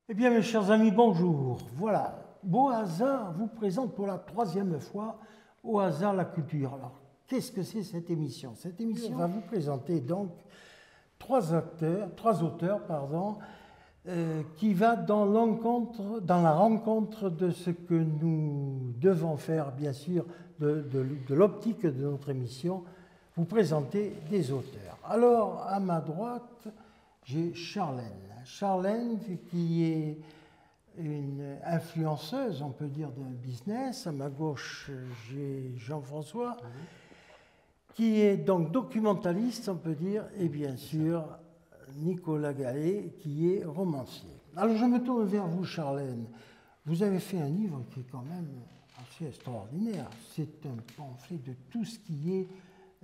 Eh bien, mes chers amis, bonjour. Voilà, Beau Hasard vous présente pour la 3e fois Au hasard la culture. Alors, qu'est-ce que c'est cette émission? Cette émission va vous présenter donc trois auteurs, qui va dans la rencontre de ce que nous devons faire, bien sûr, de l'optique de notre émission, vous présenter des auteurs. Alors, à ma droite, j'ai Charlène. Charlène, qui est une influenceuse, on peut dire, d'un business. À ma gauche, j'ai Jean-François, qui est donc documentaliste, on peut dire, et bien sûr, Nicolas Gallet, qui est romancier. Alors, je me tourne vers vous, Charlène. Vous avez fait un livre qui est quand même assez extraordinaire. C'est un pamphlet de tout ce qui est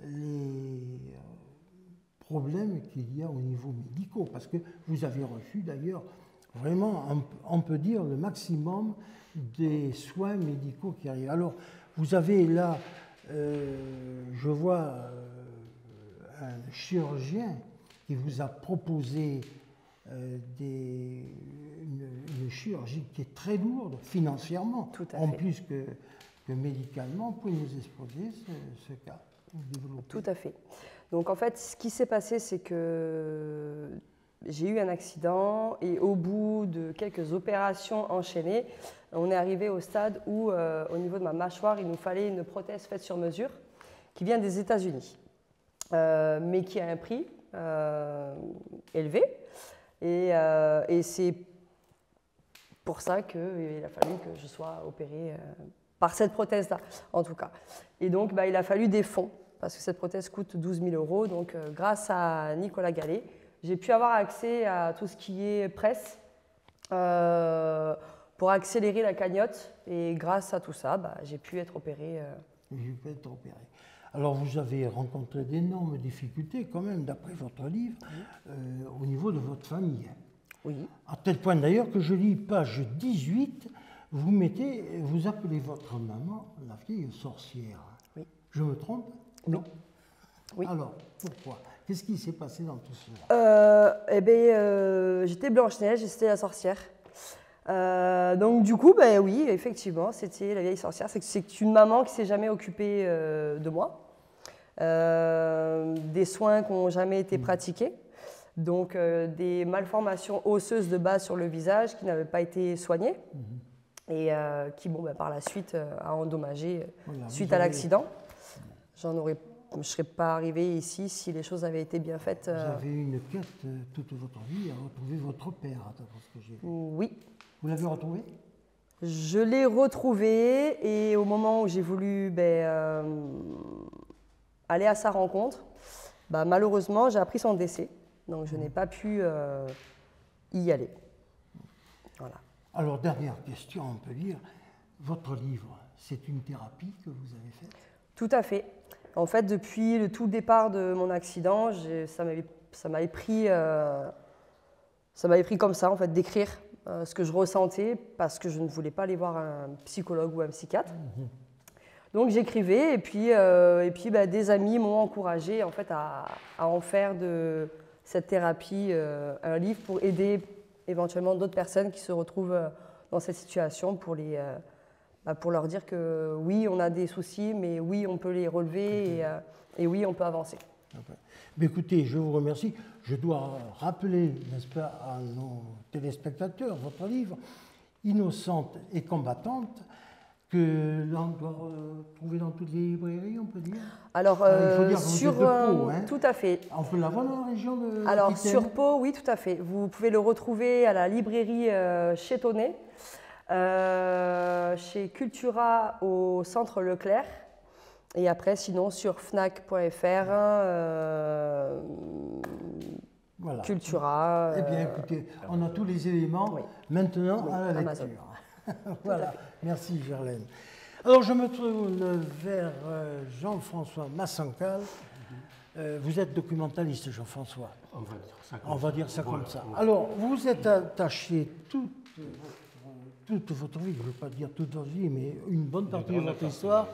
les problèmes qu'il y a au niveau médical, parce que vous avez reçu d'ailleurs vraiment, on peut dire, le maximum des soins médicaux qui arrivent. Alors, vous avez là, je vois un chirurgien qui vous a proposé une chirurgie qui est très lourde financièrement, en plus que médicalement. Vous pouvez nous exposer ce cas, développer. Tout à fait. Donc en fait, ce qui s'est passé, c'est que j'ai eu un accident et au bout de quelques opérations enchaînées, on est arrivé au stade où, au niveau de ma mâchoire, il nous fallait une prothèse faite sur mesure qui vient des États-Unis, mais qui a un prix élevé. Et c'est pour ça qu'il a fallu que je sois opérée par cette prothèse-là, en tout cas. Et donc, il a fallu des fonds, parce que cette prothèse coûte 12 000 €. Donc, grâce à Nicolas Gallet, j'ai pu avoir accès à tout ce qui est presse pour accélérer la cagnotte. Et grâce à tout ça, j'ai pu être opérée. J'ai pu être opérée. Alors, vous avez rencontré d'énormes difficultés, quand même, d'après votre livre, au niveau de votre famille. Oui. À tel point, d'ailleurs, que je lis page 18, vous appelez votre maman la vieille sorcière. Oui. Je me trompe? Non. Oui. Alors, pourquoi? Qu'est-ce qui s'est passé dans tout cela? J'étais Blanche-Neige et c'était la sorcière. Donc du coup, oui, effectivement, c'était la vieille sorcière. C'est une maman qui ne s'est jamais occupée de moi. Des soins qui n'ont jamais été pratiqués. Donc des malformations osseuses de base sur le visage qui n'avaient pas été soignées. Et qui, par la suite, a endommagé suite à l'accident. Je ne serais pas arrivée ici si les choses avaient été bien faites. Vous avez eu une quête toute votre vie à retrouver votre père, d'après ce que j'ai vu. Oui. Vous l'avez retrouvé? Je l'ai retrouvé et au moment où j'ai voulu aller à sa rencontre, malheureusement, j'ai appris son décès. Donc je n'ai pas pu y aller. Voilà. Alors, dernière question, on peut dire, votre livre, c'est une thérapie que vous avez faite? Tout à fait. En fait, depuis le tout départ de mon accident, ça m'avait pris comme ça, en fait, d'écrire ce que je ressentais parce que je ne voulais pas aller voir un psychologue ou un psychiatre. Donc j'écrivais et puis des amis m'ont encouragé en fait à en faire de cette thérapie un livre pour aider éventuellement d'autres personnes qui se retrouvent dans cette situation pour leur dire que oui, on a des soucis, mais oui, on peut les relever et oui, on peut avancer. Mais écoutez, je vous remercie. Je dois rappeler, n'est-ce pas, à nos téléspectateurs, votre livre, Innocente et combattante, que l'on doit trouver dans toutes les librairies, on peut dire. Alors, il faut dire sur de Pau, hein. Tout à fait. On peut l'avoir dans la région de Alors, Aquitaine. sur Pau, oui, tout à fait. Vous pouvez le retrouver à la librairie Chétonnet, chez Cultura au centre Leclerc. Et après, sinon, sur fnac.fr, voilà. Cultura. Eh bien, écoutez, on a tous les éléments maintenant à la Amazon. lecture. Voilà, merci Gerlaine. Alors, je me tourne vers Jean-François Massancal. Vous êtes documentaliste, Jean-François. On va dire ça comme ça. Alors, vous êtes attaché toute votre vie, je ne veux pas dire toute votre vie, mais une bonne partie de votre histoire,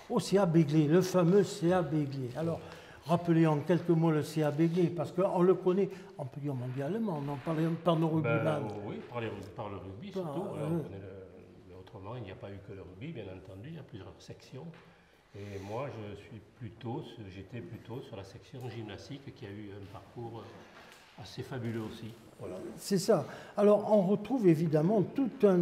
au CA Begley, le fameux CA Begley. Alors, rappeler en quelques mots le CA Bégué, parce qu'on le connaît, on peut dire mondialement, non, par nos rugbyman. Oui, par le rugby surtout. Mais autrement, il n'y a pas eu que le rugby, bien entendu, il y a plusieurs sections. Et moi, j'étais plutôt sur la section gymnastique qui a eu un parcours assez fabuleux aussi. Voilà. C'est ça. Alors, on retrouve évidemment tout un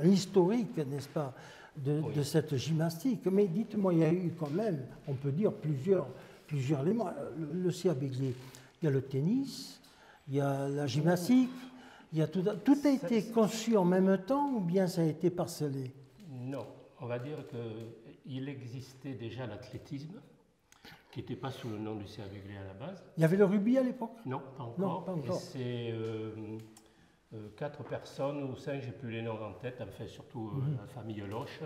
historique, n'est-ce pas, de cette gymnastique. Mais dites-moi, il y a eu quand même, on peut dire, plusieurs éléments. Le CA Bégué, il y a le tennis, il y a la gymnastique, il y a tout a été conçu en même temps ou bien ça a été parcellé? Non, on va dire qu'il existait déjà l'athlétisme, qui n'était pas sous le nom du CA Bégué à la base. Il y avait le rugby à l'époque? Non, pas encore. Non, pas encore. Et c'est 4 personnes ou 5, j'ai plus les noms en tête, enfin surtout la famille Loche,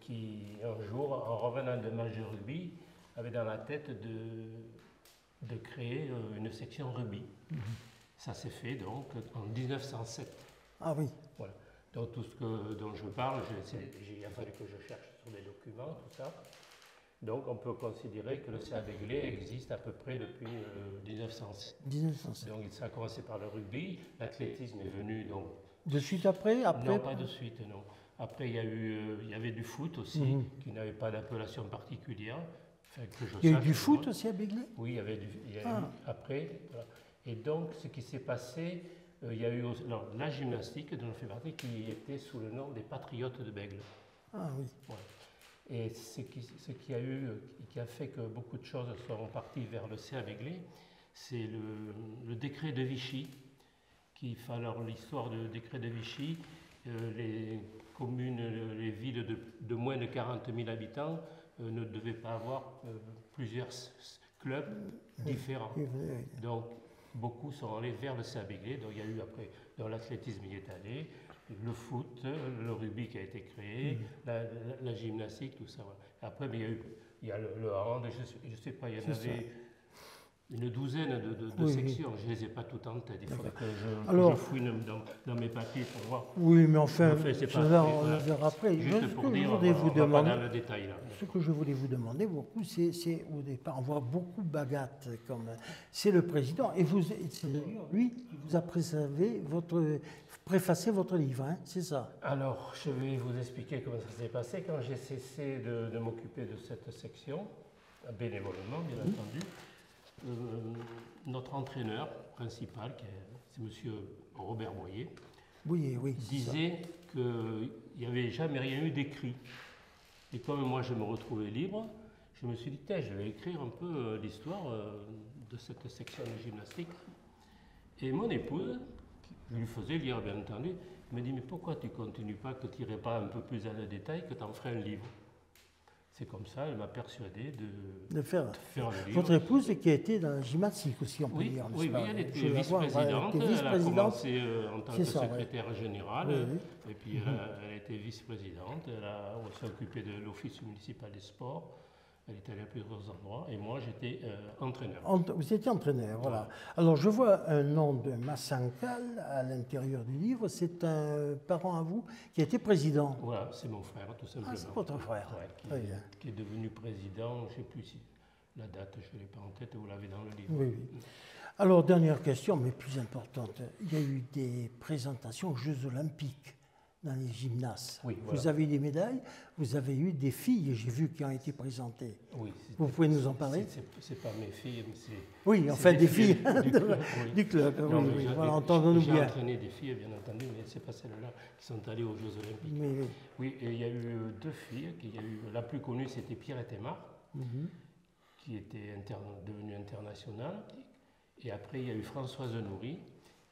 qui un jour, en revenant de match de rugby, avait dans la tête de créer une section rugby. Ça s'est fait donc en 1907. Ah oui. Voilà. Donc tout ce dont je parle, il a fallu que je cherche sur des documents, tout ça. Donc on peut considérer que le CA Bégué existe à peu près depuis 1907. 1907. Donc ça a commencé par le rugby, l'athlétisme est venu donc... De suite après? Non, pas de suite, non. Après il y avait du foot aussi, qui n'avait pas d'appellation particulière. Enfin, il y a eu du foot aussi à Bégué? Oui, il y avait eu après. Voilà. Et donc ce qui s'est passé, il y a eu la gymnastique dont je fais partie qui était sous le nom des Patriotes de Bègle. Ah oui. Voilà. Et ce qui a fait que beaucoup de choses sont parties vers le CA Bégué, c'est le décret de Vichy, alors l'histoire du décret de Vichy, les communes, les villes de moins de 40 000 habitants ne devaient pas avoir plusieurs clubs différents. Donc beaucoup sont allés vers le CA Bégué, donc il y a eu après, dans l'athlétisme y est allé, le foot, le rugby qui a été créé, la gymnastique, tout ça. Voilà. Après, mais il y a le hand, je ne sais pas, il y en avait une douzaine de sections. Je ne les ai pas toutes en tête. Il faudrait que je fouille dans mes papiers pour voir. Oui, mais enfin, on le verra après. Juste pour dire, on va pas dans le détail là. Ce que je voulais vous demander beaucoup, c'est au départ, on voit beaucoup Bagat comme c'est le président, et c'est lui qui vous a préfacé votre livre, hein, c'est ça? Alors, je vais vous expliquer comment ça s'est passé quand j'ai cessé de m'occuper de cette section, bénévolement bien entendu. Notre entraîneur principal, c'est M. Robert Boyer, disait qu'il n'y avait jamais rien eu d'écrit. Et comme moi je me retrouvais libre, je me suis dit, je vais écrire un peu l'histoire de cette section de gymnastique. Et mon épouse, je lui faisais lire bien entendu, me dit, mais pourquoi tu ne continues pas, que tu n'irais pas un peu plus dans le détail, que tu en ferais un livre? C'est comme ça, elle m'a persuadé de faire le livre. Votre épouse qui a été dans la gymnastique aussi, on peut dire. Oui, elle était vice-présidente. Elle a commencé en tant que secrétaire générale, et puis elle a été vice-présidente. Elle a aussi occupé de l'office municipal des sports. Elle est allée à plusieurs endroits, et moi j'étais entraîneur. Vous étiez entraîneur, voilà. Alors je vois un nom de Massankal à l'intérieur du livre. C'est un parent à vous qui a été président. Voilà, c'est mon frère, tout simplement. Ah, c'est votre frère. Qui est devenu président, je ne sais plus si la date, je ne l'ai pas en tête, vous l'avez dans le livre. Oui. Alors, dernière question, mais plus importante. Il y a eu des présentations aux Jeux Olympiques dans les gymnases. Oui, voilà. Vous avez eu des médailles, vous avez eu des filles, j'ai vu, qui ont été présentées. Oui. Vous pouvez nous en parler? C'est pas mes filles, mais c'est... Oui, enfin des filles du club. Oui, voilà, entendons-nous bien. J'ai entraîné des filles, bien entendu, mais ce n'est pas celles-là qui sont allées aux Jeux Olympiques. Oui, et il y a eu 2 filles. La plus connue, c'était Pierrette Aymar, qui était devenue internationale. Et après, il y a eu Françoise Nourry.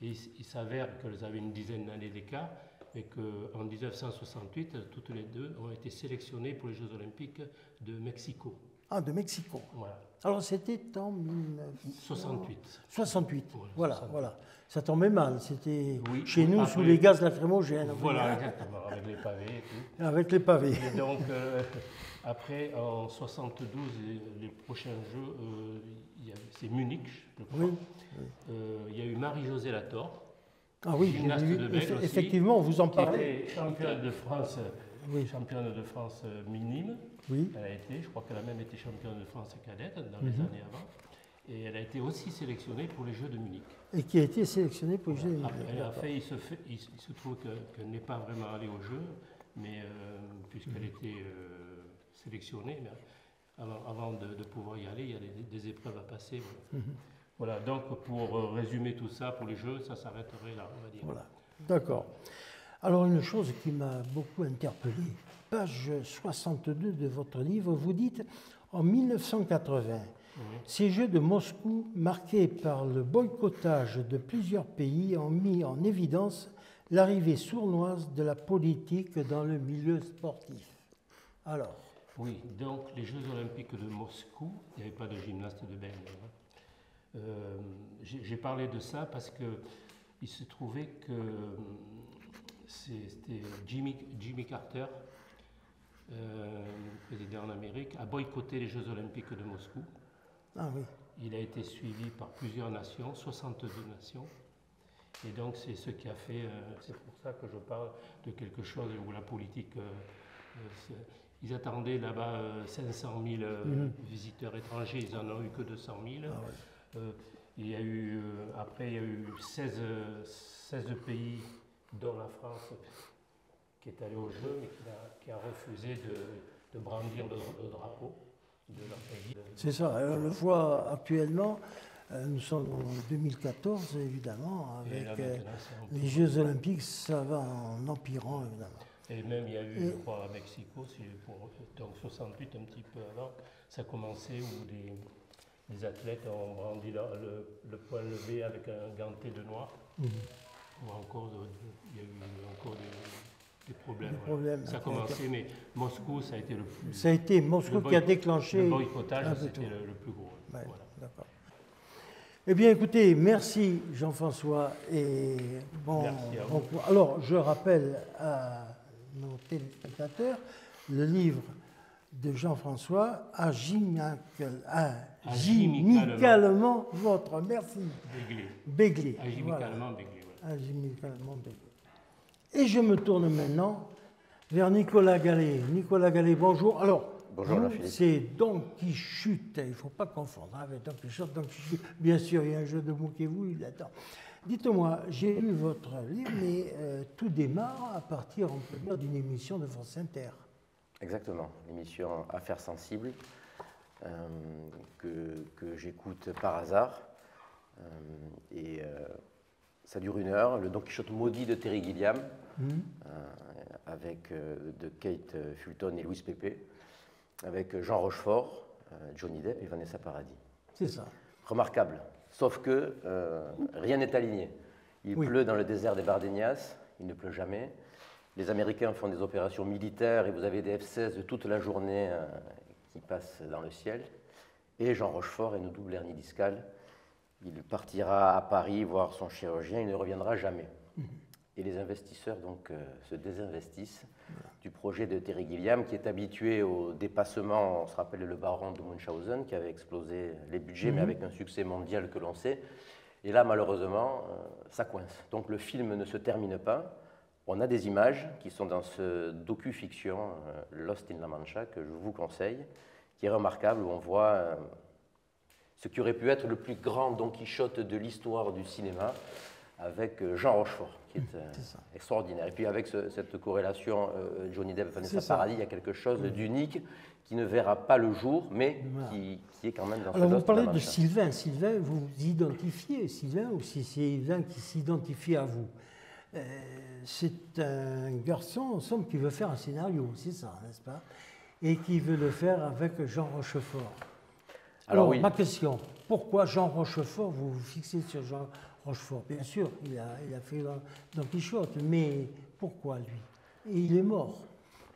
Et il s'avère qu'elles avaient une dizaine d'années d'écart, et qu'en 1968, toutes les deux ont été sélectionnées pour les Jeux Olympiques de Mexico. Ah, de Mexico. Voilà. Alors c'était en 1968. 68. Voilà. Ça tombait mal. C'était chez nous sous les gaz lacrymogènes. Voilà, exactement, avec les pavés et tout. Avec les pavés. Et donc, après, en 72, les prochains Jeux, c'est Munich, je crois. Il y a eu Marie-Josée Lator. Ah oui, effectivement, vous en parlez. Qui était championne de France minime. Oui. Elle a été, je crois qu'elle a même été championne de France cadette dans les années avant. Et elle a été aussi sélectionnée pour les Jeux de Munich. Et qui a été sélectionnée pour les Jeux de Munich. En fait, il se trouve qu'elle n'est pas vraiment allée aux Jeux, mais puisqu'elle était sélectionnée, mais avant de pouvoir y aller, il y a des épreuves à passer. Voilà. Voilà, donc pour résumer tout ça, pour les Jeux, ça s'arrêterait là, on va dire. Voilà, d'accord. Alors une chose qui m'a beaucoup interpellé, page 62 de votre livre, vous dites en 1980, ces Jeux de Moscou, marqués par le boycottage de plusieurs pays, ont mis en évidence l'arrivée sournoise de la politique dans le milieu sportif. Alors. Oui, donc les Jeux olympiques de Moscou, il n'y avait pas de gymnaste de baigne. J'ai parlé de ça parce qu'il se trouvait que c'était Jimmy Carter, président en Amérique, a boycotté les Jeux olympiques de Moscou. Ah oui. Il a été suivi par plusieurs nations, 62 nations. Et donc c'est ce qui a fait, c'est pour ça que je parle de quelque chose où la politique, ils attendaient là-bas 500 000 visiteurs étrangers, ils n'en ont eu que 200 000. Ah ouais. Il y a eu, après il y a eu 16 pays, dont la France, qui est allée au jeu, mais qui a refusé de brandir le drapeau de leur pays. C'est ça, on le voit actuellement, nous sommes en 2014 évidemment, avec les Jeux Olympiques, ça va en empirant évidemment. Et même il y a eu, je crois, à Mexico, donc 68, un petit peu avant, ça a commencé où les athlètes ont brandi le poing levé avec un ganté de noir. Ou encore, il y a eu encore des problèmes. Voilà. Ça a commencé, mais Moscou, ça a été le plus... Ça a été Moscou qui a déclenché... Le boycottage, c'était le plus gros. Ouais, voilà. D'accord. Eh bien, écoutez, merci Jean-François. Et bon, merci à vous. Alors, je rappelle à nos téléspectateurs le livre de Jean-François, Agimicalement votre. Merci. Begley. Agimicalement Begley. Voilà. Agimicalement Begley. Et je me tourne maintenant vers Nicolas Gallet. Nicolas Gallet, bonjour. Alors, bonjour, c'est Don Quichotte, il ne faut pas confondre avec Don Quichotte. Don Quichotte. Bien sûr, il y a un jeu de mots qui vous, il attend. Dites-moi, j'ai lu votre livre, mais tout démarre à partir, on peut dire, d'une émission de France Inter. Exactement, l'émission Affaires sensibles, que j'écoute par hasard. Ça dure 1 heure, le Don Quichotte maudit de Terry Gilliam, avec de Kate Fulton et Louis Pépé, avec Jean Rochefort, Johnny Depp et Vanessa Paradis. C'est ça. Remarquable, sauf que rien n'est aligné. Il pleut dans le désert des Bardeñas, il ne pleut jamais. Les Américains font des opérations militaires et vous avez des F-16 toute la journée qui passent dans le ciel. Et Jean Rochefort a une double hernie discale. Il partira à Paris voir son chirurgien, il ne reviendra jamais. Et les investisseurs donc se désinvestissent du projet de Terry Gilliam, qui est habitué au dépassement. On se rappelle le baron de Munchausen qui avait explosé les budgets, mais avec un succès mondial que l'on sait. Et là, malheureusement, ça coince. Donc le film ne se termine pas. On a des images qui sont dans ce docu-fiction Lost in La Mancha, que je vous conseille, qui est remarquable, où on voit ce qui aurait pu être le plus grand Don Quichotte de l'histoire du cinéma, avec Jean Rochefort, qui est extraordinaire. Et puis avec cette corrélation Johnny Depp, Vanessa Paradis, il y a quelque chose d'unique qui ne verra pas le jour, mais qui est quand même dans ce Lost in La Mancha. Alors vous parlez de Sylvain. Sylvain, vous vous identifiez Sylvain, ou c'est Sylvain qui s'identifie à vous? C'est un garçon, en somme, qui veut faire un scénario, c'est ça, n'est-ce pas? Et qui veut le faire avec Jean Rochefort. Alors, oui. Ma question, pourquoi Jean Rochefort? Vous vous fixez sur Jean Rochefort. Bien sûr, il a fait Don Quichotte, mais pourquoi lui? Et il est mort.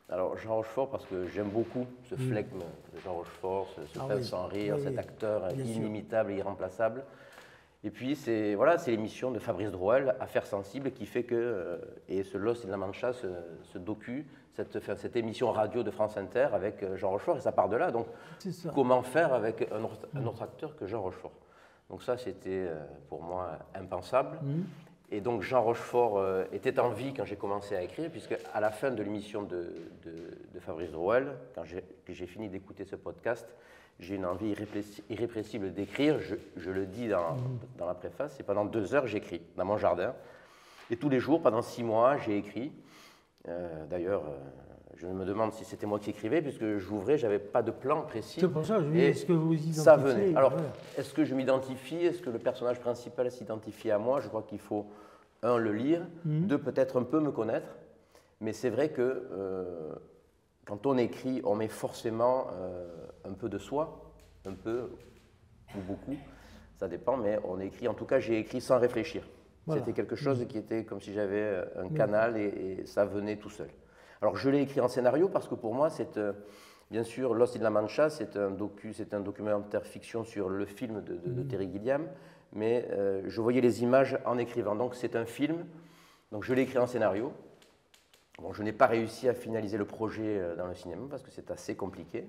Alors, Jean Rochefort, parce que j'aime beaucoup ce flegme de Jean Rochefort, ce peintre sans rire, cet acteur inimitable et irremplaçable. Et puis, c'est l'émission de Fabrice Drouel, Affaires sensibles, qui fait que, et ce Lost in La Mancha, ce docu, cette émission radio de France Inter avec Jean Rochefort, et ça part de là. Donc, comment faire avec un autre acteur que Jean Rochefort? Donc ça, c'était pour moi impensable. Et donc Jean Rochefort était en vie quand j'ai commencé à écrire, puisque à la fin de l'émission de Fabrice Drouel, quand j'ai fini d'écouter ce podcast, j'ai une envie irrépressible d'écrire. Je le dis dans la préface, et pendant 2 heures, j'écris dans mon jardin. Et tous les jours, pendant 6 mois, j'ai écrit. D'ailleurs, je me demande si c'était moi qui écrivais, puisque j'ouvrais, je n'avais pas de plan précis. C'est pour ça que je me dis, est-ce que vous identifiez? Ça venait. Alors, voilà. Est-ce que je m'identifie? Est-ce que le personnage principal s'identifie à moi? Je crois qu'il faut, 1, le lire, 2, peut-être un peu me connaître. Mais c'est vrai que quand on écrit, on met forcément un peu de soi, un peu ou beaucoup, ça dépend, mais on écrit. En tout cas, j'ai écrit sans réfléchir. Voilà. C'était quelque chose qui était comme si j'avais un canal et ça venait tout seul. Alors, je l'ai écrit en scénario parce que pour moi, c'est bien sûr Lost in La Mancha, c'est un documentaire fiction sur le film de Terry Gilliam, mais je voyais les images en écrivant. Donc, c'est un film, donc je l'ai écrit en scénario. Bon, je n'ai pas réussi à finaliser le projet dans le cinéma parce que c'est assez compliqué.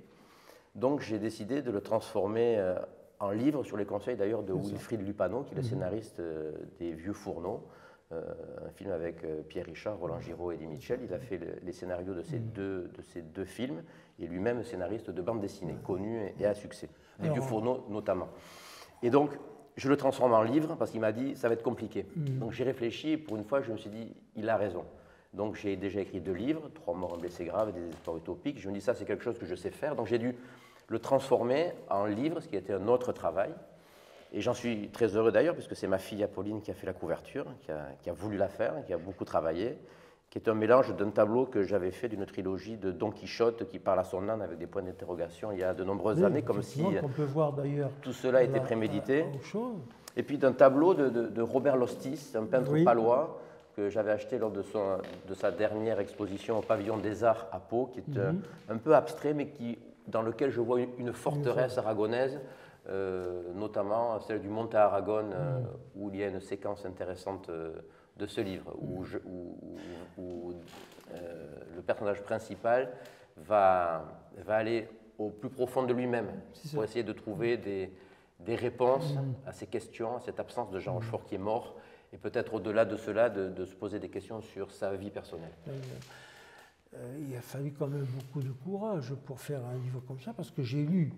Donc, j'ai décidé de le transformer en livre, sur les conseils d'ailleurs de Wilfrid Lupano, qui est le scénariste des Vieux Fourneaux. Un film avec Pierre Richard, Roland Giraud et Eddie Mitchell. Il a fait les scénarios de ces deux films et lui-même scénariste de bande dessinée, connu et à succès, des Vieux Fourneaux notamment. Et donc, je le transforme en livre parce qu'il m'a dit ça va être compliqué. Donc j'ai réfléchi et pour une fois, je me suis dit il a raison. Donc j'ai déjà écrit 2 livres, 3 morts, un blessé grave et des espoirs utopiques. Je me dis ça c'est quelque chose que je sais faire. Donc j'ai dû le transformer en livre, ce qui a été un autre travail. Et j'en suis très heureux d'ailleurs, puisque c'est ma fille Apolline qui a fait la couverture, qui a voulu la faire, qui a beaucoup travaillé, qui est un mélange d'un tableau que j'avais fait d'une trilogie de Don Quichotte qui parle à son âne avec des points d'interrogation il y a de nombreuses années, comme si on peut voir tout cela était prémédité. Et puis d'un tableau de Robert Lostis, un peintre palois, que j'avais acheté lors de sa dernière exposition au Pavillon des Arts à Pau, qui est un peu abstrait, mais dans lequel je vois une forteresse aragonaise, notamment celle du Monte Aragon, où il y a une séquence intéressante de ce livre, où le personnage principal va aller au plus profond de lui-même pour essayer de trouver des réponses à ces questions, à cette absence de Jean Rochefort qui est mort, et peut-être au-delà de cela, de se poser des questions sur sa vie personnelle. Il a fallu quand même beaucoup de courage pour faire un livre comme ça, parce que j'ai lu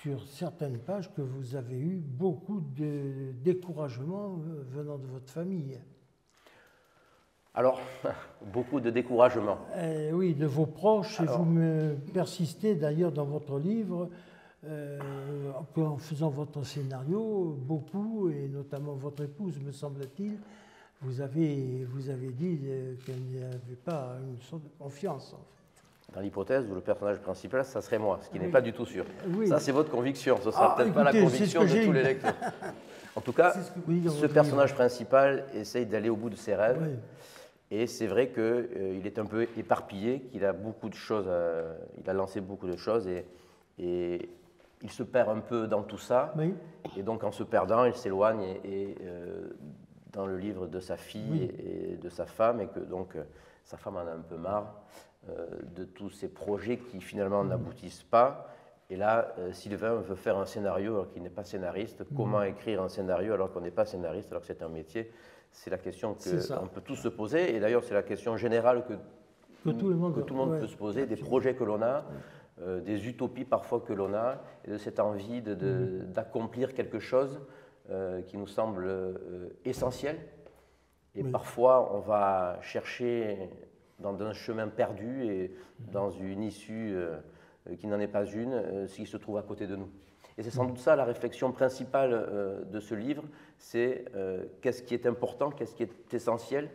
sur certaines pages que vous avez eu beaucoup de découragement venant de votre famille. Alors, beaucoup de découragement. Oui, de vos proches. Alors, et vous me persistez d'ailleurs dans votre livre qu'en faisant votre scénario, beaucoup, et notamment votre épouse, me semble-t-il, vous avez dit qu'elle n'y avait pas une sorte de confiance, en fait. Dans l'hypothèse où le personnage principal, ça serait moi, ce qui n'est pas du tout sûr. Oui. Ça, c'est votre conviction, ce ne sera peut-être pas la conviction de tous les lecteurs. En tout cas, ce personnage principal essaye d'aller au bout de ses rêves. Oui. Et c'est vrai qu'il est un peu éparpillé, qu'il a beaucoup de choses, il a lancé beaucoup de choses et il se perd un peu dans tout ça. Oui. Et donc, en se perdant, il s'éloigne dans le livre de sa fille et de sa femme, et que donc sa femme en a un peu marre de tous ces projets qui finalement n'aboutissent pas. Et là, Sylvain veut faire un scénario alors qu'il n'est pas scénariste. Comment écrire un scénario alors qu'on n'est pas scénariste, alors que c'est un métier? C'est la question qu'on peut tous se poser. Et d'ailleurs, c'est la question générale que tout le monde peut se poser, des projets que l'on a, des utopies parfois que l'on a, et de cette envie d'accomplir quelque chose qui nous semble essentiel. Et parfois, on va chercher dans un chemin perdu et dans une issue qui n'en est pas une, ce qui se trouve à côté de nous. Et c'est sans doute ça la réflexion principale de ce livre, c'est qu'est-ce qui est important, qu'est-ce qui est essentiel.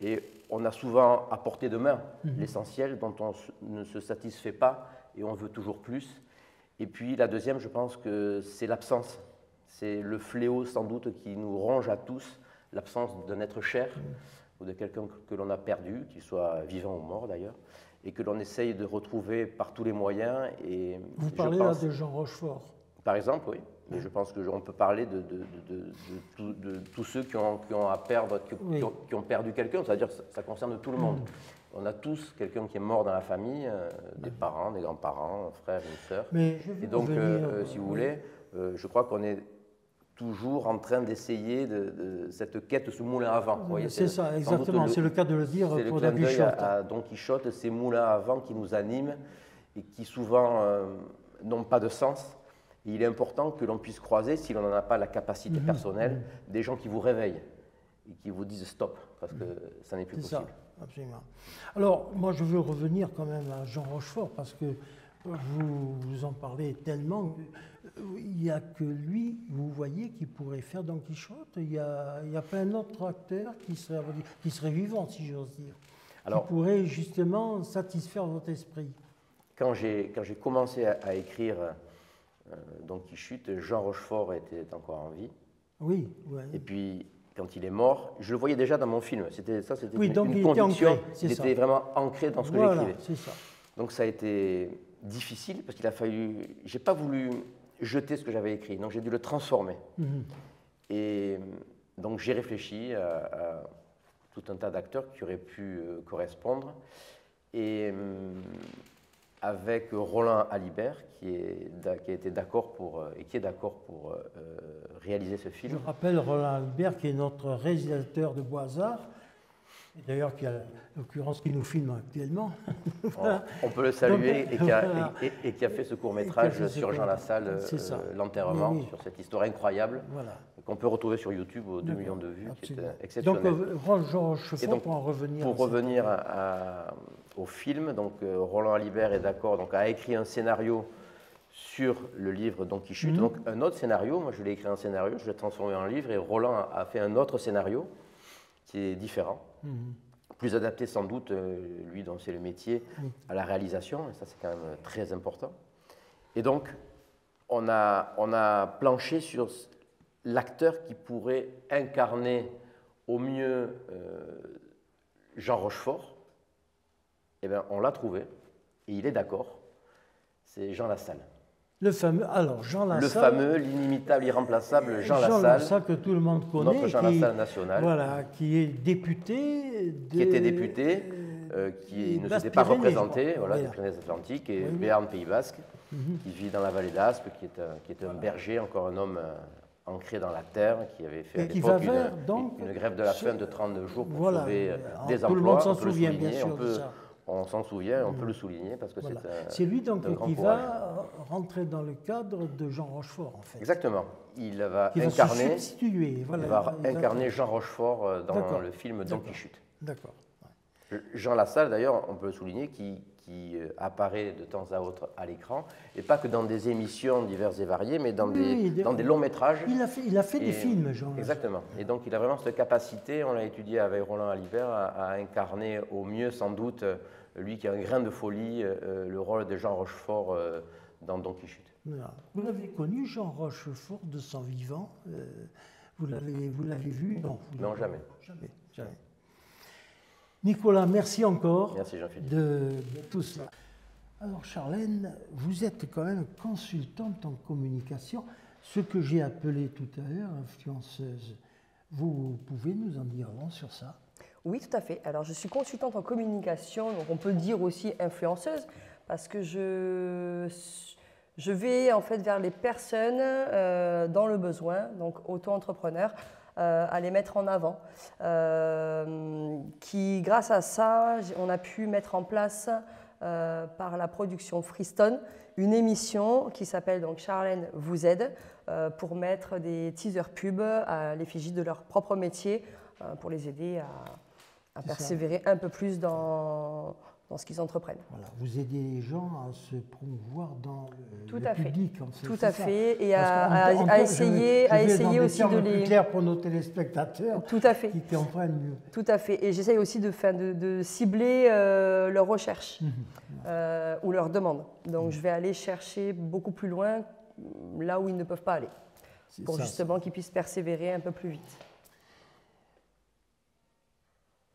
Et on a souvent à portée de main l'essentiel dont on ne se satisfait pas et on veut toujours plus. Et puis la deuxième, je pense que c'est l'absence. C'est le fléau sans doute qui nous ronge à tous, l'absence d'un être cher ou de quelqu'un que l'on a perdu, qu'il soit vivant ou mort d'ailleurs, et que l'on essaye de retrouver par tous les moyens. Et vous parlez là de Jean Rochefort. Par exemple, oui. Mais je pense qu'on peut parler de tous ceux qui ont à perdre, qui ont perdu quelqu'un. C'est-à-dire que ça concerne tout le monde. On a tous quelqu'un qui est mort dans la famille, des parents, des grands-parents, un frère, une sœur. Et donc, si vous voulez, je crois qu'on est toujours en train d'essayer de cette quête sous moulin à vent. C'est ça, exactement. C'est le cas de le dire pour Don Quichotte. À Don Quichotte, ces moulins à vent qui nous animent et qui souvent n'ont pas de sens. Et il est important que l'on puisse croiser, si l'on n'en a pas la capacité personnelle, des gens qui vous réveillent et qui vous disent stop, parce que ça n'est plus possible. Ça, absolument. Alors, moi, je veux revenir quand même à Jean Rochefort, parce que vous en parlez tellement. Il n'y a que lui, vous voyez, qui pourrait faire Don Quichotte. Il y a plein d'autres acteurs qui seraient vivants, si j'ose dire, qui pourraient justement satisfaire votre esprit. Quand j'ai commencé à écrire Don Quichotte, Jean Rochefort était encore en vie. Oui. Ouais. Et puis, quand il est mort, je le voyais déjà dans mon film. C'était oui, une conviction. Il était vraiment ancré dans ce que j'écrivais. C'est ça. Donc ça a été difficile parce qu'il a fallu. J'ai pas voulu jeter ce que j'avais écrit, donc j'ai dû le transformer. Et donc j'ai réfléchi à tout un tas d'acteurs qui auraient pu correspondre. Et avec Roland Alibert, qui a été d'accord et qui est d'accord pour réaliser ce film. Je rappelle Roland Alibert, qui est notre réalisateur de Beaux-Arts, et d'ailleurs qui a l'occurrence qui nous filme actuellement. Voilà. On peut le saluer. Et qui a fait ce court-métrage sur Jean Lassalle, l'enterrement, sur cette histoire incroyable, qu'on peut retrouver sur YouTube aux 2 millions de vues, qui est exceptionnel. Donc, Jean Rochefort, pour en revenir. Pour revenir au film, donc Roland Alibert est d'accord, donc a écrit un scénario sur le livre Don Quichotte. Donc un autre scénario, moi je l'ai écrit en scénario, je l'ai transformé en livre, et Roland a fait un autre scénario qui est différent, plus adapté sans doute, lui dont c'est le métier, à la réalisation, et ça c'est quand même très important. Et donc on a planché sur l'acteur qui pourrait incarner au mieux Jean Rochefort. Eh bien, on l'a trouvé, et il est d'accord, c'est Jean Lassalle. Le fameux, alors Jean Lassalle. Le fameux, l'inimitable, irremplaçable Jean Lassalle. Jean Lassalle que tout le monde connaît. Notre Jean Lassalle national. Voilà, qui est député. Qui était député, qui ne s'était pas représenté, voilà, des Pyrénées-Atlantiques, et Béarn, Pays Basque, qui vit dans la vallée d'Aspe, qui est un berger, encore un homme ancré dans la terre, qui avait fait à l'époque une grève de la faim de 32 jours pour sauver des emplois. Tout le monde s'en souvient, bien sûr, de ça. On s'en souvient, on peut le souligner parce que c'est lui donc qui va rentrer dans le cadre de Jean Rochefort, en fait. Exactement. Il va incarner Jean Rochefort dans le film Don Quichotte. D'accord. Jean Lassalle, d'ailleurs, on peut le souligner, qui apparaît de temps à autre à l'écran, et pas que dans des émissions diverses et variées, mais dans des longs métrages. Il a fait des films, Jean. Exactement. Et donc il a vraiment cette capacité, on l'a étudié avec Roland Alibert, à incarner au mieux sans doute, lui qui a un grain de folie, le rôle de Jean Rochefort dans Don Quichotte. Voilà. Vous l'avez connu, Jean Rochefort, de son vivant? Vous l'avez vu? Non, jamais. Jamais. Nicolas, merci encore. Merci Jean-Philippe. De tout cela. Alors Charlène, vous êtes quand même consultante en communication, ce que j'ai appelé tout à l'heure influenceuse. Vous pouvez nous en dire long sur ça? Oui, tout à fait. Alors je suis consultante en communication, donc on peut dire aussi influenceuse, parce que je vais en fait vers les personnes dans le besoin, donc auto-entrepreneurs, à les mettre en avant, qui, grâce à ça, on a pu mettre en place, par la production Freestone, une émission qui s'appelle donc Charlène vous aide, pour mettre des teasers pubs à l'effigie de leur propre métier, pour les aider à persévérer un peu plus dans ce qu'ils entreprennent. Voilà, vous aidez les gens à se promouvoir dans le public. Tout à fait, et à essayer aussi de les... plus clair pour nos téléspectateurs. Tout à fait. Qui comprennent mieux. Tout à fait, et j'essaye aussi de cibler leurs recherches ou leurs demandes. Donc je vais aller chercher beaucoup plus loin, là où ils ne peuvent pas aller, pour justement qu'ils puissent persévérer un peu plus vite.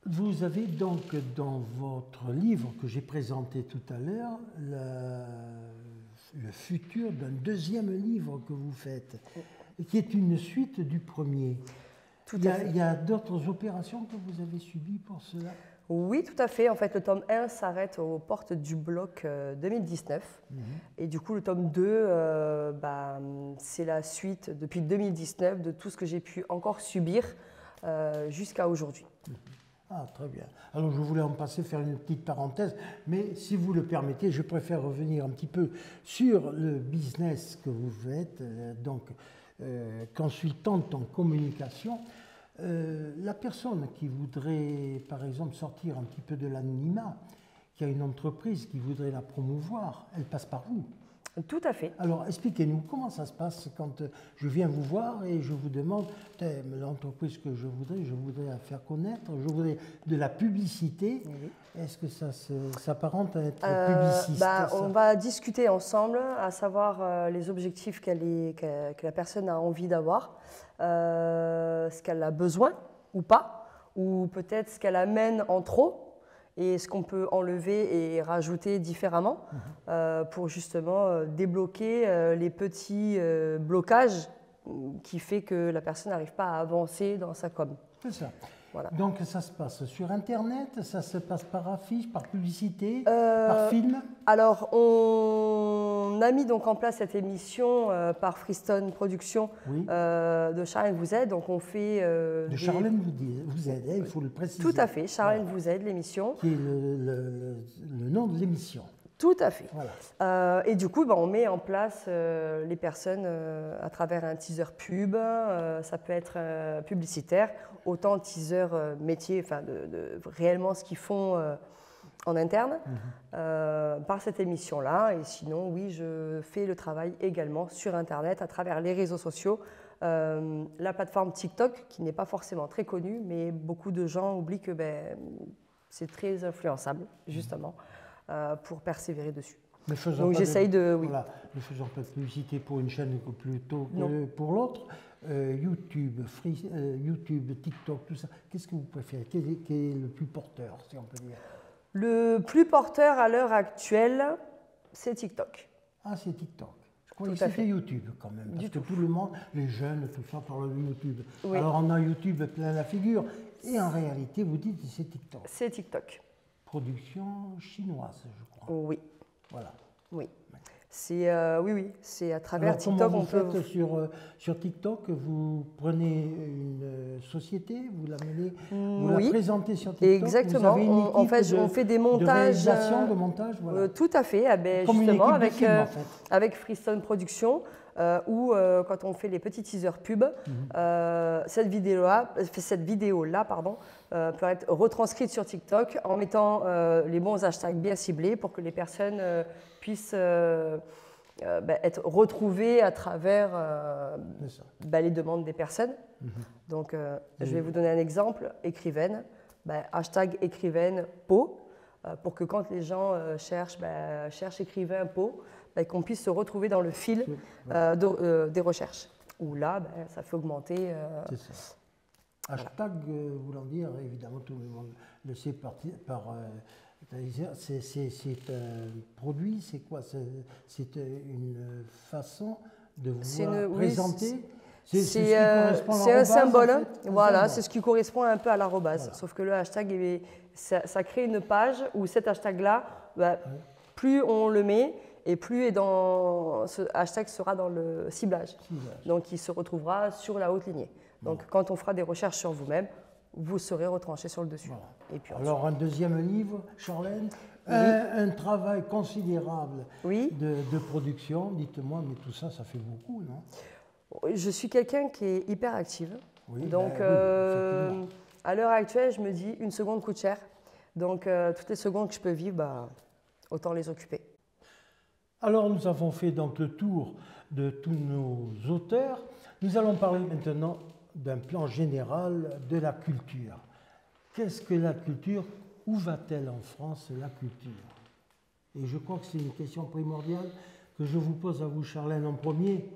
Vous avez donc dans votre livre que j'ai présenté tout à l'heure le futur d'un deuxième livre que vous faites, qui est une suite du premier. Il y a d'autres opérations que vous avez subies pour cela? Oui, tout à fait. En fait, le tome 1 s'arrête aux portes du bloc 2019. Et du coup, le tome 2, c'est la suite depuis 2019 de tout ce que j'ai pu encore subir jusqu'à aujourd'hui. Ah, très bien. Alors, je voulais en passer faire une petite parenthèse, mais si vous le permettez, je préfère revenir un petit peu sur le business que vous faites, donc consultante en communication. La personne qui voudrait, par exemple, sortir un petit peu de l'anonymat, qui a une entreprise qui voudrait la promouvoir, elle passe par vous. Tout à fait. Alors, expliquez-nous comment ça se passe quand je viens vous voir et je vous demande l'entreprise que je voudrais la faire connaître, je voudrais de la publicité. Est-ce que ça s'apparente à être publiciste? On va discuter ensemble, à savoir les objectifs que la personne a envie d'avoir, ce qu'elle a besoin ou pas, ou peut-être ce qu'elle amène en trop, et ce qu'on peut enlever et rajouter différemment pour justement débloquer les petits blocages qui fait que la personne n'arrive pas à avancer dans sa com. C'est ça. Voilà. Donc ça se passe sur Internet, ça se passe par affiche, par publicité, par film? Alors on a mis donc en place cette émission par Freestone Productions de Charlène vous aide. Donc on fait de Charlène vous aide, il faut le préciser. Tout à fait, Charlène vous aide, l'émission. Qui est le nom de l'émission. Tout à fait. Voilà. Et du coup, on met en place les personnes à travers un teaser pub, ça peut être publicitaire, autant teaser métier, enfin de réellement ce qu'ils font en interne par cette émission-là. Et sinon, oui, je fais le travail également sur Internet à travers les réseaux sociaux. La plateforme TikTok, qui n'est pas forcément très connue, mais beaucoup de gens oublient que c'est très influençable, justement. Pour persévérer dessus. Donc j'essaye de... Oui. Voilà, ne faisons pas de publicité pour une chaîne plutôt que pour l'autre. YouTube, YouTube, TikTok, tout ça. Qu'est-ce que vous préférez? Quel est le plus porteur, si on peut dire? Le plus porteur à l'heure actuelle, c'est TikTok. Ah, c'est TikTok. Je croyais que c'était YouTube quand même, parce que tout le monde, les jeunes, tout ça, parlent de YouTube. Oui. Alors on a YouTube plein la figure, et en réalité, vous dites que c'est TikTok. C'est TikTok. Production chinoise, je crois. Oui. Voilà. Oui. C'est c'est à travers alors, TikTok. Comment vous faites sur TikTok? Vous prenez une société, vous l'amenez, vous la présentez sur TikTok. Exactement. Vous avez une équipe en fait, on fait des montages. De montage, voilà. Tout à fait. Justement avec Freestone Productions. Où quand on fait les petits teasers pub, cette vidéo-là peut être retranscrite sur TikTok en mettant les bons hashtags bien ciblés pour que les personnes puissent être retrouvées à travers les demandes des personnes. Donc, je vais vous donner un exemple. Écrivaine, hashtag écrivaine pot, pour que quand les gens cherchent écrivain pot, qu'on puisse se retrouver dans le fil des recherches. Où là, ça fait augmenter... C'est ça. Hashtag, voulant dire, évidemment, tout le monde le sait c'est un produit, c'est quoi? C'est une façon de vous présenter. C'est un symbole, en fait. Voilà, c'est ce qui correspond un peu à l'arrobase. Voilà. Sauf que le hashtag, ça crée une page où cet hashtag-là, plus on le met, et plus ce hashtag sera dans le ciblage. Donc, il se retrouvera sur la haute lignée. Donc, quand on fera des recherches sur vous-même, vous serez retranché sur le dessus. Voilà. Et puis, alors, un deuxième livre, Charlène, un travail considérable de production. Dites-moi, mais tout ça, ça fait beaucoup, non? Je suis quelqu'un qui est hyper active. Donc, à l'heure actuelle, je me dis, une seconde coûte cher. Donc, toutes les secondes que je peux vivre, autant les occuper. Alors, nous avons fait donc le tour de tous nos auteurs. Nous allons parler maintenant d'un plan général de la culture. Qu'est-ce que la culture? Où va-t-elle en France, la culture? Et je crois que c'est une question primordiale que je vous pose à vous, Charlène, en premier.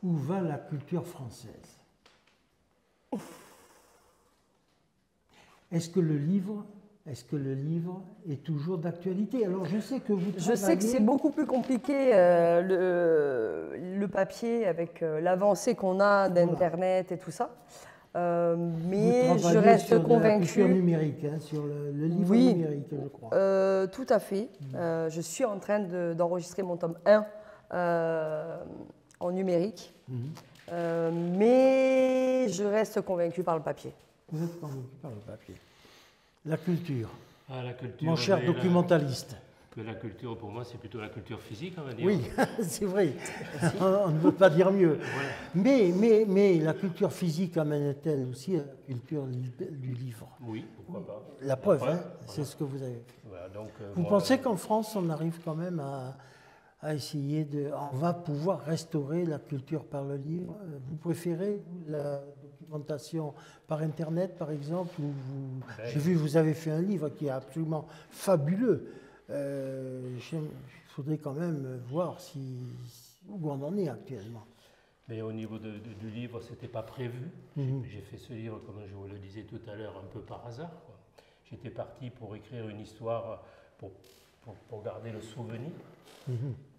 Où va la culture française? Est-ce que le livre est toujours d'actualité? Alors je sais que vous travaillez... Je sais que c'est beaucoup plus compliqué le papier avec l'avancée qu'on a d'Internet et tout ça. Mais Vous je travaillez reste sur de la culture convaincue. numérique, hein, sur le livre Oui. numérique, je crois. Tout à fait. Je suis en train d'enregistrer mon tome 1 en numérique. Mais je reste convaincue par le papier. Vous êtes convaincu par le papier. La culture, Ah, la culture, mon cher mais documentaliste. la culture, pour moi, c'est plutôt la culture physique, on va dire. Oui, c'est vrai. On ne peut pas dire mieux. Mais la culture physique amène-t-elle aussi à la culture du livre? Oui, pourquoi pas. La preuve, Voilà. hein, c'est ce que vous avez fait. Voilà, donc, Vous moi, pensez qu'en France, on arrive quand même à essayer de... On va pouvoir restaurer la culture par le livre? Vous préférez la documentation par Internet, par exemple? J'ai vu, vous avez fait un livre qui est absolument fabuleux. Il faudrait quand même voir où on en est actuellement. Mais au niveau du livre, ce n'était pas prévu. J'ai fait ce livre, comme je vous le disais tout à l'heure, un peu par hasard, quoi. J'étais parti pour écrire une histoire, pour garder le souvenir.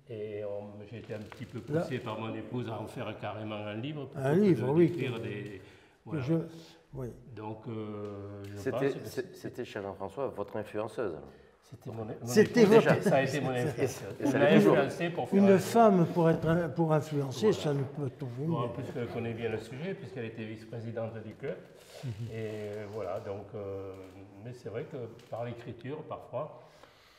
Et j'ai été un petit peu poussé par mon épouse à en faire carrément un livre. Un livre, oui. Voilà. Oui. Donc, je pense que C'était, cher Jean-François, votre influenceuse. C'était votre... Ça a été mon influence. Et Elle ça m'a l'est toujours. influencé pour faire Une femme pour influencer, Voilà. ça ne peut trouver. Bon, en plus, elle connaît bien le sujet, puisqu'elle était vice-présidente du club. Et voilà, donc, mais c'est vrai que par l'écriture, parfois,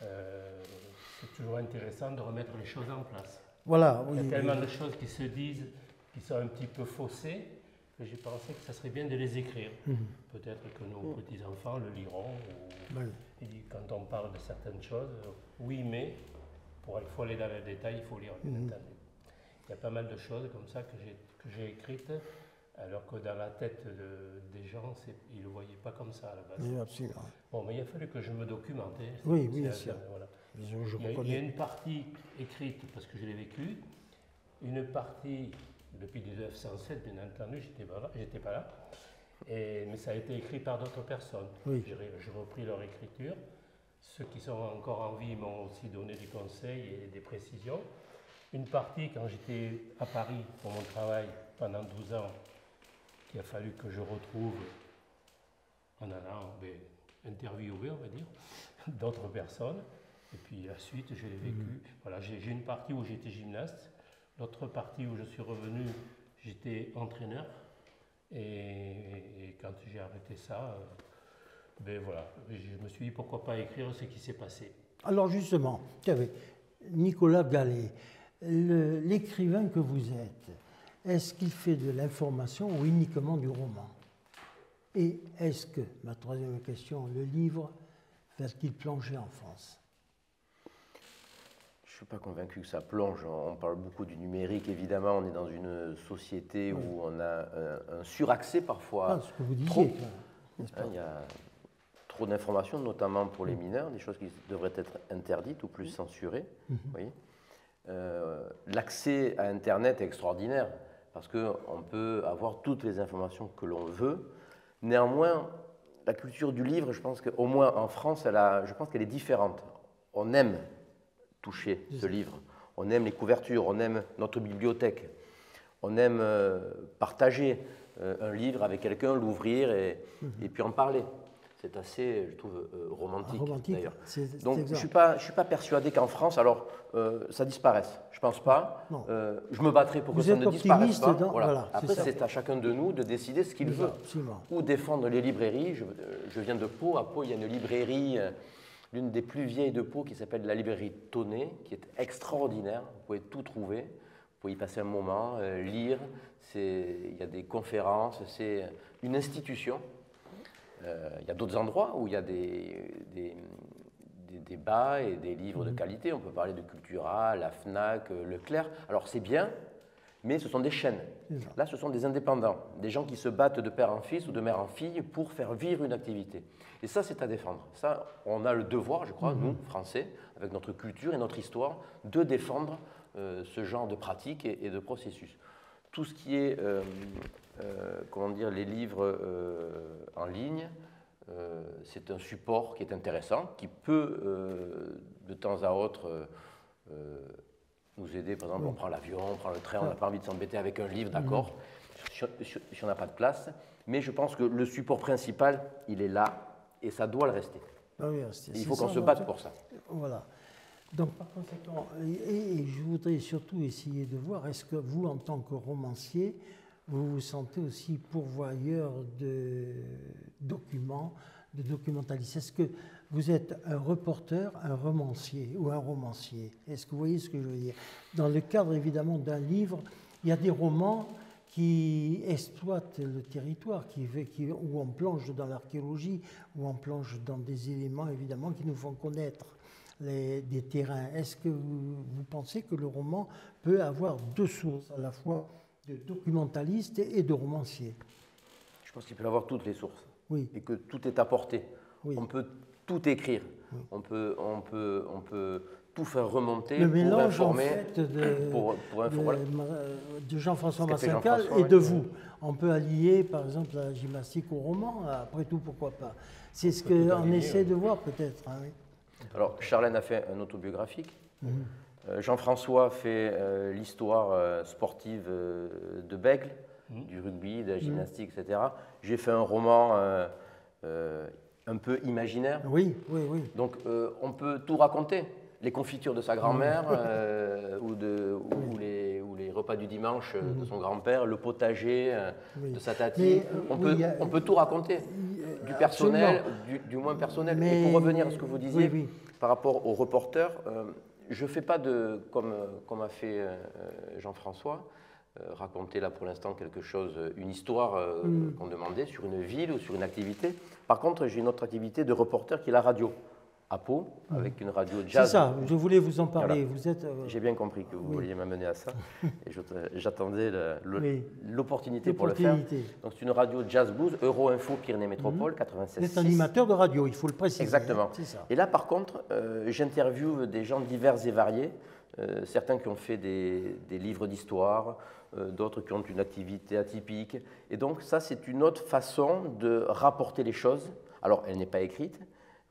c'est toujours intéressant de remettre les choses en place. Voilà, Il y oui. a tellement de choses qui se disent, qui sont un petit peu faussées, que j'ai pensé que ça serait bien de les écrire. Peut-être que nos petits-enfants le liront. Voilà. Et quand on parle de certaines choses, oui, mais il faut aller dans le détail, il faut lire, bien entendu. Il y a pas mal de choses comme ça que j'ai écrites, alors que dans la tête des gens, ils ne le voyaient pas comme ça à la base. Oui, absolument. Bon, mais il a fallu que je me documente. Hein. Oui, bien sûr. Voilà. Je Il y a reconnais. une partie écrite parce que je l'ai vécue, une partie depuis 1907, bien entendu, j'étais pas là, mais ça a été écrit par d'autres personnes. Oui. J'ai repris leur écriture. Ceux qui sont encore en vie m'ont aussi donné des conseils et des précisions. Une partie, quand j'étais à Paris pour mon travail pendant 12 ans, qu'il a fallu que je retrouve en allant interviewer, on va dire, d'autres personnes. Et puis la suite, je l'ai vécu. Voilà, j'ai une partie où j'étais gymnaste, l'autre partie où je suis revenu, j'étais entraîneur. Et quand j'ai arrêté ça, voilà, je me suis dit pourquoi pas écrire ce qui s'est passé. Alors justement, Nicolas Gallet, l'écrivain que vous êtes, est-ce qu'il fait de l'information ou uniquement du roman? Et est-ce que, ma troisième question, le livre va-t-il plonger en France? Je ne suis pas convaincu que ça plonge. On parle beaucoup du numérique, évidemment. On est dans une société où on a un suraccès parfois. Ce que vous disiez, trop. n'est-ce pas? Il y a trop d'informations, notamment pour les mineurs, des choses qui devraient être interdites ou plus censurées. Oui. L'accès à Internet est extraordinaire parce qu'on peut avoir toutes les informations que l'on veut. Néanmoins, la culture du livre, je pense qu'au moins en France, je pense qu'elle est différente. On aime toucher ce livre, on aime les couvertures, on aime notre bibliothèque, on aime partager un livre avec quelqu'un, l'ouvrir et puis en parler. C'est assez, je trouve, romantique d'ailleurs. Donc je ne suis pas persuadé qu'en France, alors ça disparaisse. Je ne pense pas. Je me battrai pour que ça ne disparaisse pas. Voilà. Après, c'est à chacun de nous de décider ce qu'il veut. Ou défendre les librairies. Je viens de Pau. À Pau, il y a une librairie, l'une des plus vieilles de Pau, qui s'appelle la librairie Tonnet, qui est extraordinaire. Vous pouvez tout trouver. Vous pouvez y passer un moment, lire. Il y a des conférences. C'est une institution. Il y a d'autres endroits où il y a des débats et des livres de qualité. On peut parler de Cultura, la FNAC, Leclerc. Alors c'est bien, mais ce sont des chaînes. Là, ce sont des indépendants, des gens qui se battent de père en fils ou de mère en fille pour faire vivre une activité. Et ça, c'est à défendre. Ça, on a le devoir, je crois, nous, Français, avec notre culture et notre histoire, de défendre ce genre de pratiques et de processus. Tout ce qui est... comment dire, les livres en ligne, c'est un support qui est intéressant, qui peut de temps à autre nous aider. Par exemple, on prend l'avion, on prend le train, on n'a pas envie de s'embêter avec un livre, d'accord, si on n'a pas de place. Mais je pense que le support principal, il est là et ça doit le rester. Ah oui, il faut qu'on se batte pour ça. Voilà. Donc, par conséquent, et je voudrais surtout essayer de voir, est-ce que vous, en tant que romancier, vous vous sentez aussi pourvoyeur de documents, de documentalistes? Est-ce que vous êtes un reporter, un romancier ou un romancier? Est-ce que vous voyez ce que je veux dire? Dans le cadre, évidemment, d'un livre, il y a des romans qui exploitent le territoire, où on plonge dans l'archéologie, où on plonge dans des éléments, évidemment, qui nous font connaître des terrains. Est-ce que vous pensez que le roman peut avoir deux sources, à la fois de documentaliste et de romancier? Je pense qu'il peut avoir toutes les sources. Oui. Et que tout est à portée. Oui. On peut tout écrire. Oui. On peut tout faire remonter le pour mélange, informer. En fait, de Jean-François Massacal et oui. de vous. On peut allier, par exemple, la gymnastique au roman. Après tout, pourquoi pas? C'est ce qu'on essaie de voir, peut-être. Hein, oui. Alors, Charlène a fait un autobiographique. Jean-François fait l'histoire sportive de Bègle, du rugby, de la gymnastique, etc. J'ai fait un roman un peu imaginaire. Oui, oui, oui. Donc, on peut tout raconter. Les confitures de sa grand-mère ou les repas du dimanche de son grand-père, le potager de sa tati. On peut tout raconter, du personnel, du moins personnel. Et pour revenir à ce que vous disiez, par rapport aux reporters, je ne fais pas comme a fait Jean-François, raconter là pour l'instant quelque chose, une histoire qu'on demandait sur une ville ou sur une activité. Par contre, j'ai une autre activité de reporter qui est la radio. À Pau, avec une radio jazz. C'est ça, je voulais vous en parler. Voilà. J'ai bien compris que vous vouliez m'amener à ça. Et j'attendais l'opportunité pour le faire. Donc c'est une radio jazz blues, Euro-Info Pyrénées Métropole, 96.6. Vous êtes animateur de radio, il faut le préciser. Exactement. C'est ça. Et là, par contre, j'interviewe des gens divers et variés. Certains qui ont fait des livres d'histoire, d'autres qui ont une activité atypique. Et donc ça, c'est une autre façon de rapporter les choses. Alors, elle n'est pas écrite.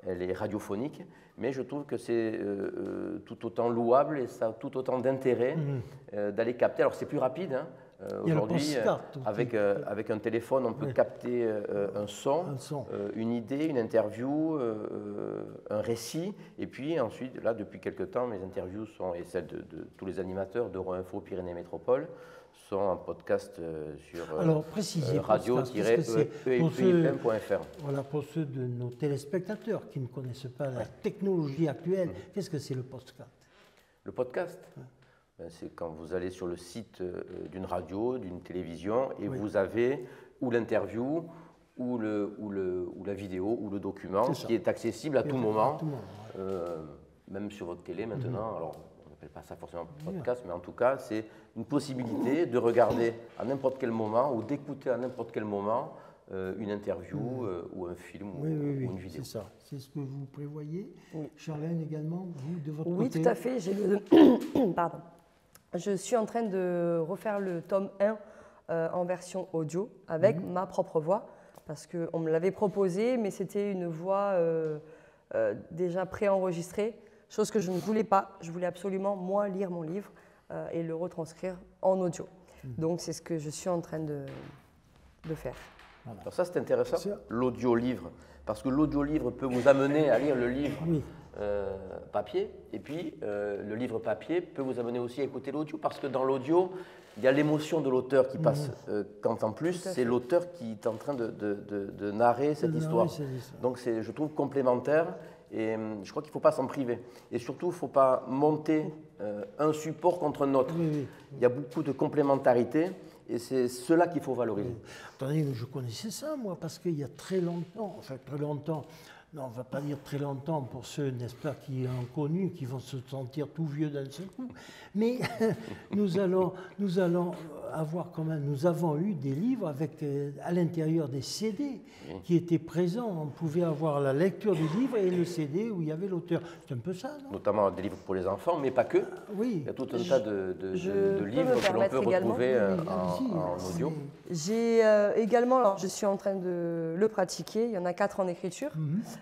Elle est radiophonique, mais je trouve que c'est tout autant louable et ça a tout autant d'intérêt d'aller capter. Alors c'est plus rapide, hein. Aujourd'hui, avec un téléphone, on peut capter un son, une idée, une interview, un récit. Et puis ensuite, là, depuis quelque temps, mes interviews sont, et celles de tous les animateurs d'Euro-Info Pyrénées Métropole, sont en podcast sur radio-eipm.fr. Voilà, pour ceux de nos téléspectateurs qui ne connaissent pas la technologie actuelle, qu'est-ce que c'est le podcast? Le podcast, c'est quand vous allez sur le site d'une radio, d'une télévision, et vous avez ou l'interview, ou la vidéo, ou le document, qui est accessible à tout moment, même sur votre télé maintenant. Alors, pas ça forcément podcast, mais en tout cas, c'est une possibilité de regarder à n'importe quel moment ou d'écouter à n'importe quel moment une interview ou un film ou une vidéo. C'est ça, c'est ce que vous prévoyez. Charlène également, vous, de votre côté? Oui, tout à fait. Pardon. Je suis en train de refaire le tome 1 en version audio avec ma propre voix, parce qu'on me l'avait proposé, mais c'était une voix déjà préenregistrée. Chose que je ne voulais pas. Je voulais absolument, moi, lire mon livre et le retranscrire en audio. Donc, c'est ce que je suis en train de faire. Voilà. Alors ça, c'est intéressant, l'audio-livre. Parce que l'audio-livre peut vous amener à lire le livre papier. Et puis, le livre papier peut vous amener aussi à écouter l'audio. Parce que dans l'audio, il y a l'émotion de l'auteur qui passe. Quand en plus, c'est l'auteur qui est en train de narrer cette histoire. Donc, c'est, je trouve, complémentaire. Et je crois qu'il ne faut pas s'en priver. Et surtout, il ne faut pas monter un support contre un autre. Il y a beaucoup de complémentarité et c'est cela qu'il faut valoriser. Attendez, je connaissais ça, moi, parce qu'il y a très longtemps, non, on ne va pas dire très longtemps pour ceux, n'est-ce pas, qui ont connu, qui vont se sentir tout vieux d'un seul coup. Mais nous allons avoir quand même, nous avons eu des livres avec à l'intérieur des CD qui étaient présents. On pouvait avoir la lecture du livre et le CD où il y avait l'auteur. C'est un peu ça, non? Notamment des livres pour les enfants, mais pas que. Oui. Il y a tout un tas de livres que l'on peut retrouver en audio. J'ai également, alors je suis en train de le pratiquer, il y en a 4 en écriture,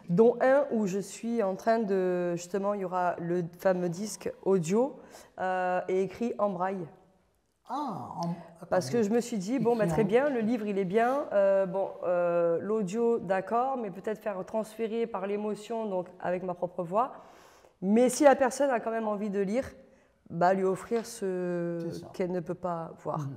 dont un où je suis en train de, justement, il y aura le fameux disque audio et écrit en braille. Parce que je me suis dit, bon, bah, très bien, le livre il est bien, l'audio d'accord, mais peut-être faire transférer par l'émotion, donc avec ma propre voix. Mais si la personne a quand même envie de lire, bah, lui offrir ce qu'elle ne peut pas voir.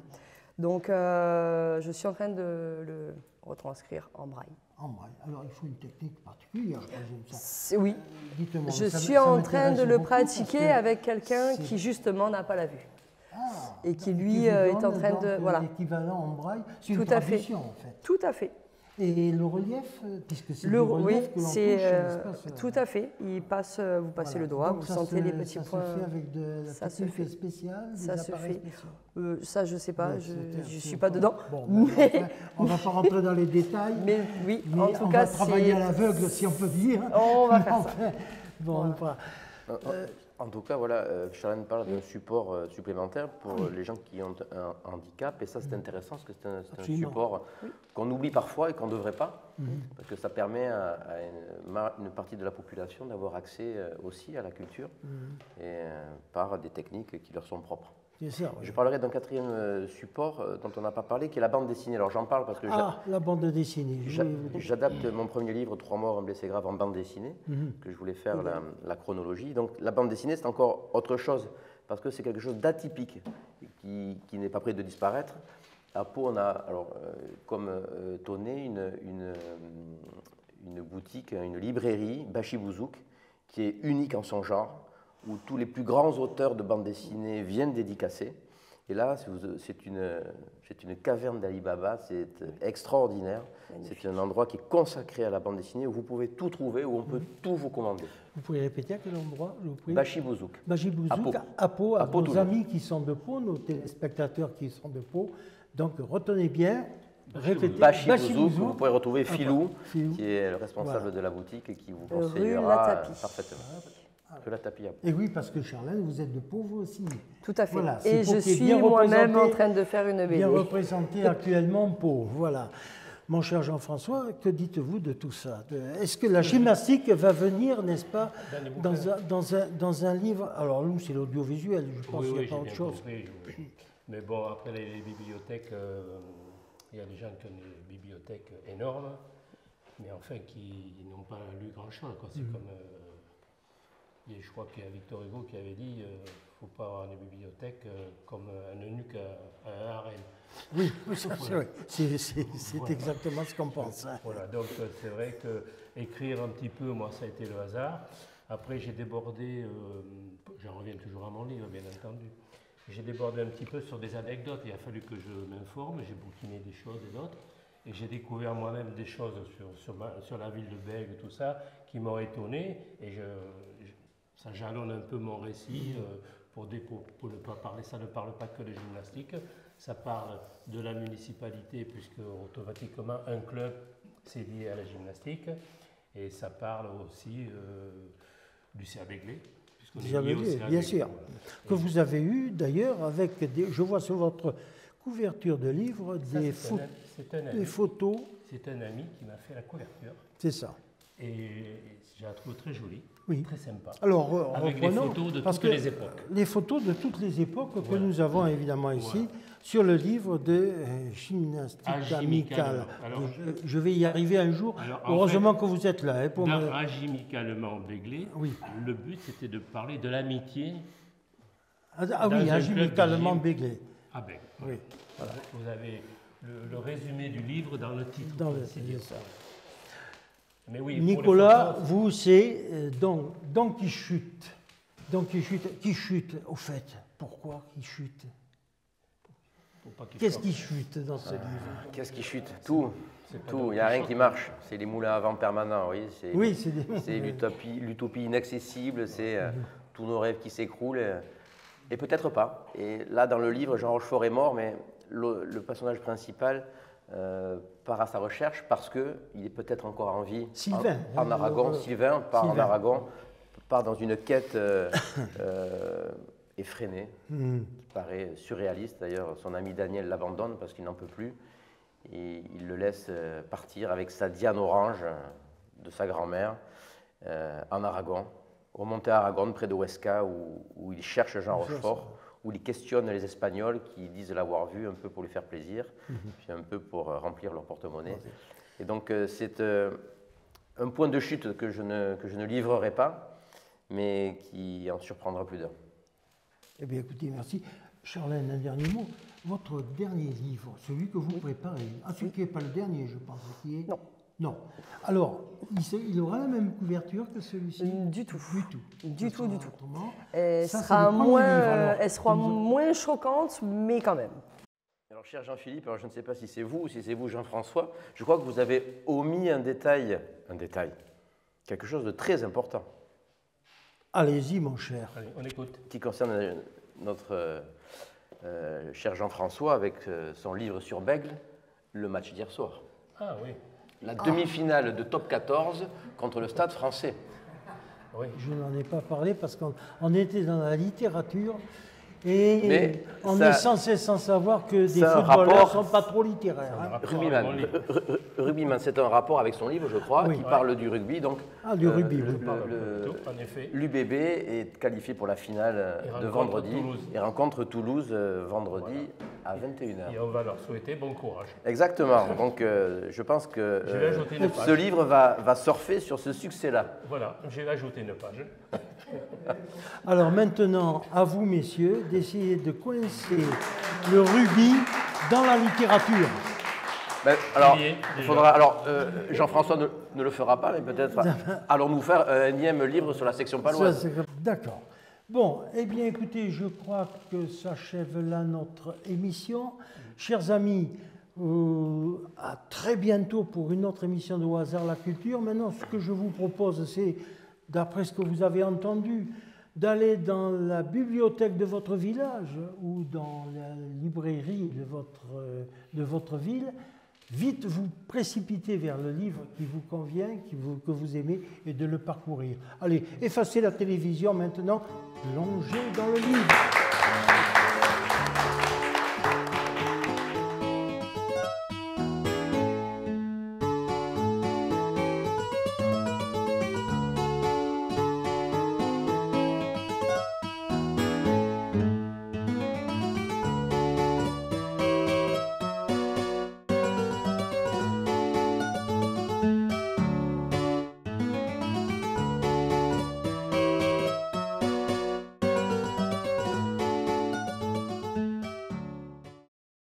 Donc je suis en train de le retranscrire en braille. En braille. Alors il faut une technique particulière, je présume ça. Oui, Dites-moi, je suis en train de le pratiquer avec quelqu'un qui justement n'a pas la vue. Et qui lui est en train de... Voilà. L'équivalent en braille, c'est une Tout à fait. traduction en fait. Tout à fait. Et le relief, puisque c'est Le le relief oui, que l'on touche, c'est l'espace, tout à fait. Il passe, vous passez le doigt, Donc vous ça sentez les petits points. Ça se fait avec de la ça se technique fait. spéciale, des Ça se appareils fait. spéciaux. Ça, je ne sais pas, Ouais, je ne c'est suis pas dedans. Bon, Mais, enfin, on ne va pas rentrer dans les détails. mais oui, Mais en tout on cas, va travailler à l'aveugle, si on peut dire. On va faire ça. Enfin, bon, Voilà. En tout cas, voilà, Charlène parle d'un support supplémentaire pour les gens qui ont un handicap. Et ça, c'est intéressant parce que c'est un support qu'on oublie parfois et qu'on ne devrait pas. Parce que ça permet à une partie de la population d'avoir accès aussi à la culture et par des techniques qui leur sont propres. Ça, oui. Je parlerai d'un 4e support dont on n'a pas parlé, qui est la bande dessinée. Alors j'en parle parce que la bande dessinée. j'adapte mon premier livre, 3 morts, un blessé grave, en bande dessinée, que je voulais faire la chronologie. Donc la bande dessinée, c'est encore autre chose, parce que c'est quelque chose d'atypique, qui n'est pas près de disparaître. À Pau, on a, alors, comme Tonnet, une boutique, une librairie, Bachibouzouk, qui est unique en son genre, où tous les plus grands auteurs de bande dessinée viennent dédicacer. Et là, c'est une caverne d'Ali Baba, c'est extraordinaire. C'est un endroit qui est consacré à la bande dessinée, où vous pouvez tout trouver, où on peut tout vous commander. Vous pouvez répéter à quel endroit? Bachibouzouk. Bachibouzouk, à Pau, à Pau, nos amis qui sont de Pau, nos téléspectateurs qui sont de Pau. Donc retenez bien, répétez. Bachibouzouk, vous pouvez retrouver Philou, qui est le responsable de la boutique et qui vous conseillera parfaitement. De la tapis à Pau. Et oui, parce que Charlène, vous êtes de Pau, vous aussi. Tout à fait. Voilà, et je suis moi-même en train de faire une BD. Bien représenté actuellement Pau, voilà. Mon cher Jean-François, que dites-vous de tout ça? Est-ce que la gymnastique va venir, n'est-ce pas, dans un livre? Alors nous, c'est l'audiovisuel, je pense qu'il n'y a pas autre chose. Mais bon, après les bibliothèques, il y a des gens qui ont des bibliothèques énormes, mais enfin qui n'ont pas lu grand-chose. C'est comme... je crois qu'il y a Victor Hugo qui avait dit qu'il ne faut pas avoir une bibliothèque comme un eunuque à un harem. Oui, c'est exactement ce qu'on pense. Hein. Voilà, donc c'est vrai qu'écrire un petit peu, moi, ça a été le hasard. Après, j'ai débordé, j'en reviens toujours à mon livre, bien entendu. J'ai débordé un petit peu sur des anecdotes. Il a fallu que je m'informe, j'ai bouquiné des choses et d'autres. Et j'ai découvert moi-même des choses sur la ville de Bègue et tout ça qui m'ont étonné. Et ça jalonne un peu mon récit pour ne pas parler. Ça ne parle pas que de gymnastique. Ça parle de la municipalité, puisque automatiquement un club c'est lié à la gymnastique. Et ça parle aussi du CA-Béglé. Bien sûr. Que vous avez eu d'ailleurs avec je vois sur votre couverture de livre des photos. C'est un ami qui m'a fait la couverture. C'est ça. Et j'ai la trouvé très jolie, très sympa. Alors, avec les photos de toutes les époques. Les photos de toutes les époques que nous avons évidemment ici sur le livre de gymnastique amicale. Je vais y arriver un jour. Heureusement que vous êtes là. Dans Amicalement Béglé, le but c'était de parler de l'amitié. Amicalement Béglé. Ah ben, oui. Voilà. Vous avez le résumé du livre dans le titre. Ça. Mais oui, Nicolas, vous, c'est Don Quichute. Don Quichute, qui chute, au fait. Pourquoi qui chute? Qu'est-ce qui chute dans ce livre? Qu'est-ce qui chute? Tout. Il n'y a rien qui marche. C'est les moulins à vent permanents. C'est l'utopie inaccessible, c'est tous nos rêves qui s'écroulent. Et peut-être pas. Et là, dans le livre, Jean Rochefort est mort, mais le personnage principal part à sa recherche parce qu'il est peut-être encore en vie Sylvain, en Aragon. Sylvain part en Aragon, part dans une quête effrénée, qui paraît surréaliste. D'ailleurs, son ami Daniel l'abandonne parce qu'il n'en peut plus. Et il le laisse partir avec sa Diane orange de sa grand-mère en Aragon, remonter à Aragon, près de Huesca, où il cherche Jean Rochefort, où il questionne les Espagnols qui disent l'avoir vu un peu pour lui faire plaisir, puis un peu pour remplir leur porte-monnaie. Et donc c'est un point de chute que je ne livrerai pas, mais qui en surprendra plus d'un. Eh bien écoutez, merci. Charlène, un dernier mot. Votre dernier livre, celui que vous préparez, celui qui n'est pas le dernier, je pense, qui est... Non. Non. Alors, il aura la même couverture que celui-ci? Du tout. Du tout. Elle sera moins choquante, mais quand même. Alors, cher Jean-Philippe, je ne sais pas si c'est vous ou si c'est vous, Jean-François, je crois que vous avez omis un détail, quelque chose de très important. Allez-y, mon cher. Allez, on écoute. Qui concerne notre cher Jean-François avec son livre sur Bègle, le match d'hier soir. Ah oui. La demi-finale de top 14 contre le Stade Français. Oui. Je n'en ai pas parlé parce qu'on était dans la littérature et mais on ça, est censé sans savoir que des footballeurs ne sont pas trop littéraires. Rugbyman, c'est un rapport avec son livre, je crois, qui parle du rugby. Donc, du rugby, en effet. L'UBB est qualifié pour la finale de vendredi et rencontre Toulouse vendredi à 21h. Et on va leur souhaiter bon courage. Exactement. Donc, je pense que ce livre va surfer sur ce succès-là. Voilà, j'ai ajouté une page. Alors maintenant, à vous, messieurs, d'essayer de coincer le rugby dans la littérature. Ben, alors, Jean-François ne le fera pas, mais peut-être allons-nous faire un énième livre sur la section paloise. D'accord. Bon, eh bien écoutez, je crois que s'achève là notre émission. Chers amis, à très bientôt pour une autre émission de Au hasard la culture. Maintenant, ce que je vous propose, c'est, d'après ce que vous avez entendu, d'aller dans la bibliothèque de votre village ou dans la librairie de votre ville. Vite vous précipiter vers le livre qui vous convient, que vous aimez, et de le parcourir. Allez, effacez la télévision maintenant, plongez dans le livre.